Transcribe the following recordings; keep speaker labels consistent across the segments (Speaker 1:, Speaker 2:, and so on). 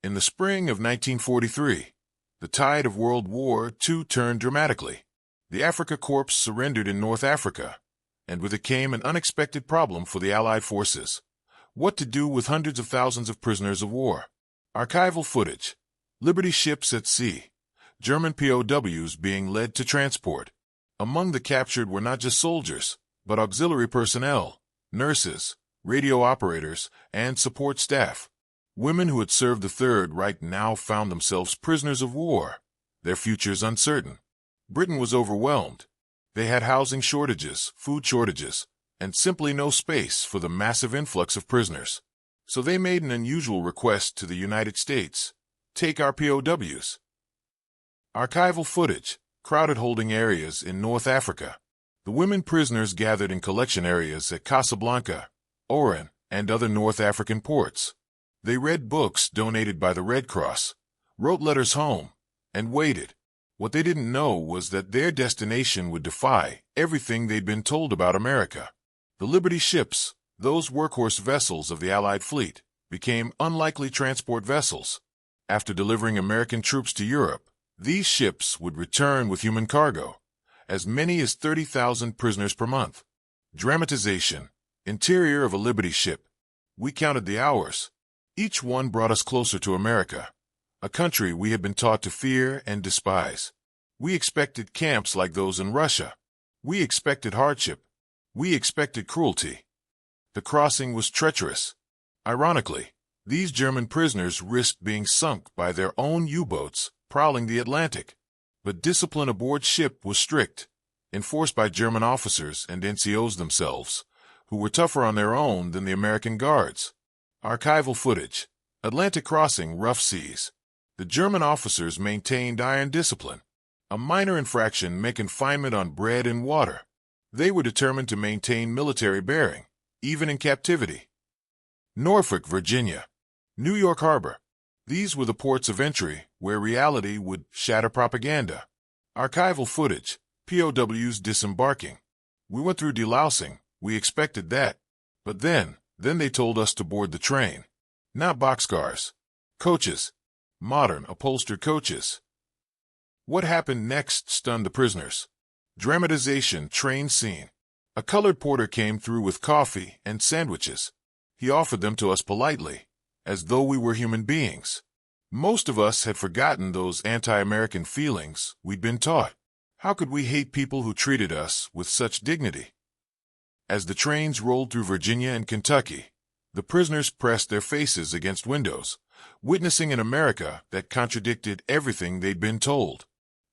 Speaker 1: In the spring of 1943, the tide of World War II turned dramatically. The Afrika Korps surrendered in North Africa, and with it came an unexpected problem for the Allied forces. What to do with hundreds of thousands of prisoners of war? Archival footage. Liberty ships at sea. German POWs being led to transport. Among the captured were not just soldiers, but auxiliary personnel, nurses, radio operators, and support staff. Women who had served the Third Reich now found themselves prisoners of war, their futures uncertain. Britain was overwhelmed. They had housing shortages, food shortages, and simply no space for the massive influx of prisoners. So they made an unusual request to the United States. Take our POWs. Archival footage. Crowded holding areas in North Africa. The women prisoners gathered in collection areas at Casablanca, Oran, and other North African ports. They read books donated by the Red Cross, wrote letters home, and waited. What they didn't know was that their destination would defy everything they'd been told about America. The Liberty ships, those workhorse vessels of the Allied fleet, became unlikely transport vessels. After delivering American troops to Europe, these ships would return with human cargo, as many as 30,000 prisoners per month. Dramatization. Interior of a Liberty ship. We counted the hours. Each one brought us closer to America, a country we had been taught to fear and despise. We expected camps like those in Russia. We expected hardship. We expected cruelty. The crossing was treacherous. Ironically, these German prisoners risked being sunk by their own U-boats prowling the Atlantic. But discipline aboard ship was strict, enforced by German officers and NCOs themselves, who were tougher on their own than the American guards. Archival footage. Atlantic crossing, rough seas. The German officers maintained iron discipline. A minor infraction meant confinement on bread and water. They were determined to maintain military bearing, even in captivity. Norfolk, Virginia. New York Harbor. These were the ports of entry where reality would shatter propaganda. Archival footage. POWs disembarking. We went through delousing. We expected that. But then they told us to board the train. Not boxcars. Coaches. Modern upholstered coaches. What happened next stunned the prisoners. Dramatization. Train scene. A colored porter came through with coffee and sandwiches. He offered them to us politely, as though we were human beings. Most of us had forgotten those anti-American feelings we'd been taught. How could we hate people who treated us with such dignity? As the trains rolled through Virginia and Kentucky, the prisoners pressed their faces against windows, witnessing an America that contradicted everything they'd been told.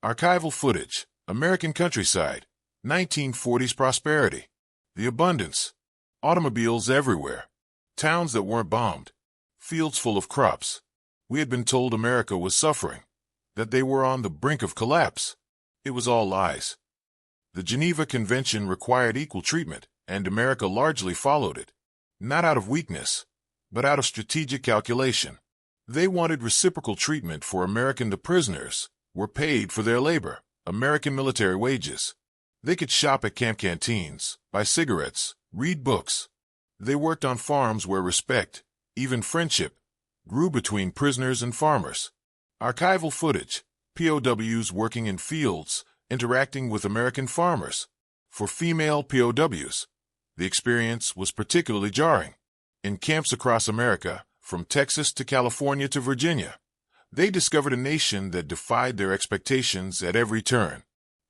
Speaker 1: Archival footage. American countryside. 1940s prosperity. The abundance. Automobiles everywhere. Towns that weren't bombed. Fields full of crops. We had been told America was suffering, that they were on the brink of collapse. It was all lies. The Geneva Convention required equal treatment, and America largely followed it. Not out of weakness, but out of strategic calculation. They wanted reciprocal treatment for American. The prisoners were paid for their labor, American military wages. They could shop at camp canteens, buy cigarettes, read books. They worked on farms where respect, even friendship, grew between prisoners and farmers. Archival footage. POWs working in fields, interacting with American farmers. For female POWs, the experience was particularly jarring. In camps across America, from Texas to California to Virginia, they discovered a nation that defied their expectations at every turn.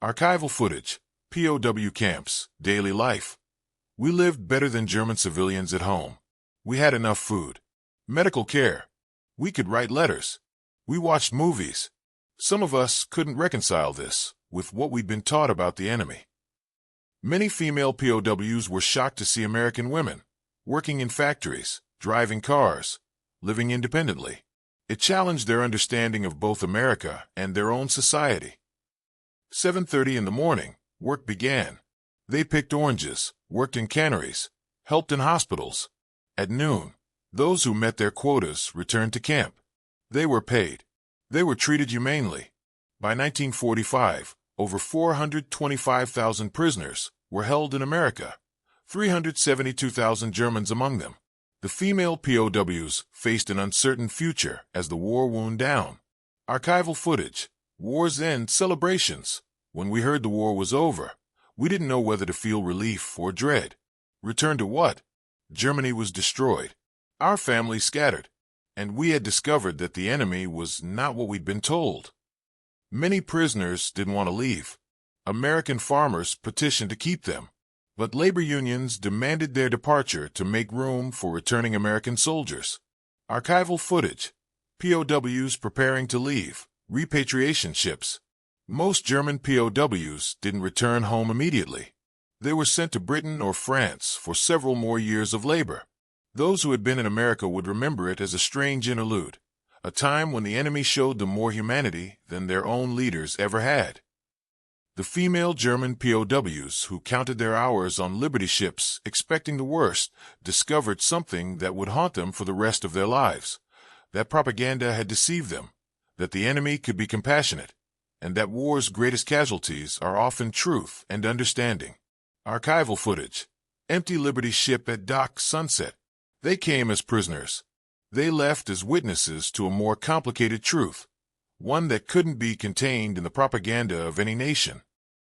Speaker 1: Archival footage. POW camps, daily life. We lived better than German civilians at home. We had enough food. Medical care. We could write letters. We watched movies. Some of us couldn't reconcile this with what we'd been taught about the enemy. Many female POWs were shocked to see American women working in factories, driving cars, living independently. It challenged their understanding of both America and their own society. 7:30 in the morning, work began. They picked oranges, worked in canneries, helped in hospitals. At noon, those who met their quotas returned to camp. They were paid. They were treated humanely. By 1945, over 425,000 prisoners were held in America, 372,000 Germans among them. The female POWs faced an uncertain future as the war wound down. Archival footage, war's end celebrations. When we heard the war was over, we didn't know whether to feel relief or dread. Return to what? Germany was destroyed. Our family scattered, and we had discovered that the enemy was not what we'd been told. Many prisoners didn't want to leave. American farmers petitioned to keep them, but labor unions demanded their departure to make room for returning American soldiers. Archival footage, POWs preparing to leave, repatriation ships. Most German POWs didn't return home immediately. They were sent to Britain or France for several more years of labor. Those who had been in America would remember it as a strange interlude, a time when the enemy showed them more humanity than their own leaders ever had. The female German POWs who counted their hours on Liberty ships, expecting the worst, discovered something that would haunt them for the rest of their lives. That propaganda had deceived them, that the enemy could be compassionate, and that war's greatest casualties are often truth and understanding. Archival footage. Empty Liberty ship at dock, sunset. They came as prisoners. They left as witnesses to a more complicated truth, one that couldn't be contained in the propaganda of any nation.